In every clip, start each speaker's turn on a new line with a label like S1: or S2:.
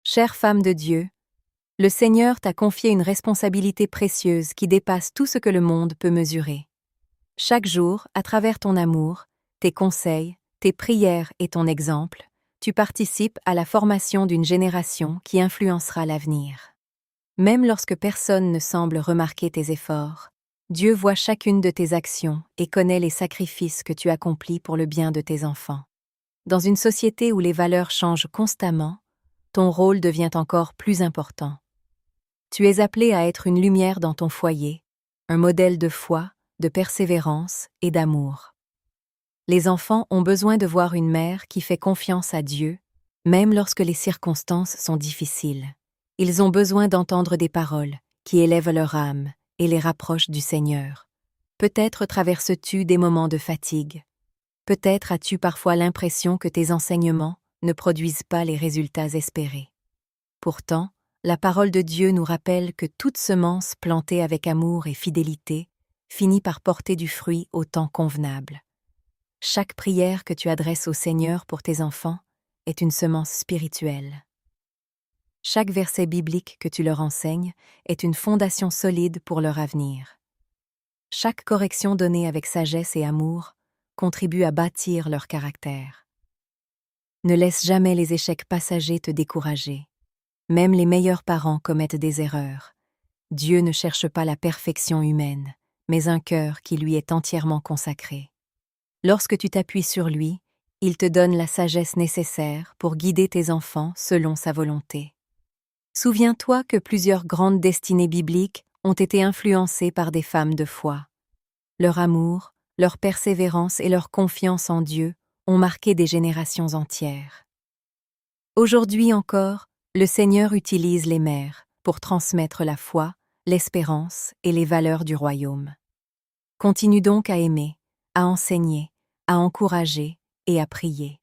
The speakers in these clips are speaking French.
S1: Chère femme de Dieu, le Seigneur t'a confié une responsabilité précieuse qui dépasse tout ce que le monde peut mesurer. Chaque jour, à travers ton amour, tes conseils, tes prières et ton exemple, tu participes à la formation d'une génération qui influencera l'avenir. Même lorsque personne ne semble remarquer tes efforts, Dieu voit chacune de tes actions et connaît les sacrifices que tu accomplis pour le bien de tes enfants. Dans une société où les valeurs changent constamment, ton rôle devient encore plus important. Tu es appelé à être une lumière dans ton foyer, un modèle de foi, de persévérance et d'amour. Les enfants ont besoin de voir une mère qui fait confiance à Dieu, même lorsque les circonstances sont difficiles. Ils ont besoin d'entendre des paroles qui élèvent leur âme et les rapprochent du Seigneur. Peut-être traverses-tu des moments de fatigue. Peut-être as-tu parfois l'impression que tes enseignements ne produisent pas les résultats espérés. Pourtant, la parole de Dieu nous rappelle que toute semence plantée avec amour et fidélité finit par porter du fruit au temps convenable. Chaque prière que tu adresses au Seigneur pour tes enfants est une semence spirituelle. Chaque verset biblique que tu leur enseignes est une fondation solide pour leur avenir. Chaque correction donnée avec sagesse et amour contribue à bâtir leur caractère. Ne laisse jamais les échecs passagers te décourager. Même les meilleurs parents commettent des erreurs. Dieu ne cherche pas la perfection humaine, mais un cœur qui lui est entièrement consacré. Lorsque tu t'appuies sur lui, il te donne la sagesse nécessaire pour guider tes enfants selon sa volonté. Souviens-toi que plusieurs grandes destinées bibliques ont été influencées par des femmes de foi. Leur amour, leur persévérance et leur confiance en Dieu ont marqué des générations entières. Aujourd'hui encore, le Seigneur utilise les mères pour transmettre la foi, l'espérance et les valeurs du royaume. Continue donc à aimer, à enseigner, à encourager et à prier.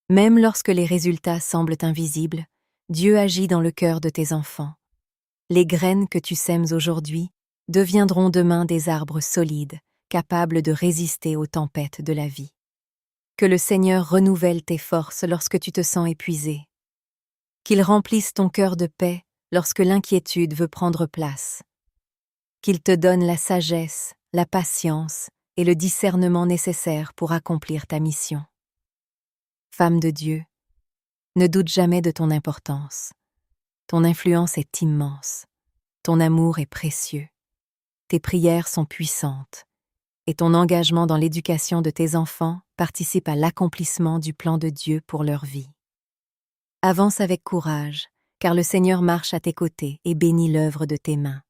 S1: Même lorsque les résultats semblent invisibles, Dieu agit dans le cœur de tes enfants. Les graines que tu sèmes aujourd'hui deviendront demain des arbres solides, capables de résister aux tempêtes de la vie. Que le Seigneur renouvelle tes forces lorsque tu te sens épuisé. Qu'il remplisse ton cœur de paix lorsque l'inquiétude veut prendre place. Qu'il te donne la sagesse, la patience et le discernement nécessaires pour accomplir ta mission. Femme de Dieu, ne doute jamais de ton importance. Ton influence est immense. Ton amour est précieux. Tes prières sont puissantes. Et ton engagement dans l'éducation de tes enfants participe à l'accomplissement du plan de Dieu pour leur vie. Avance avec courage, car le Seigneur marche à tes côtés et bénit l'œuvre de tes mains.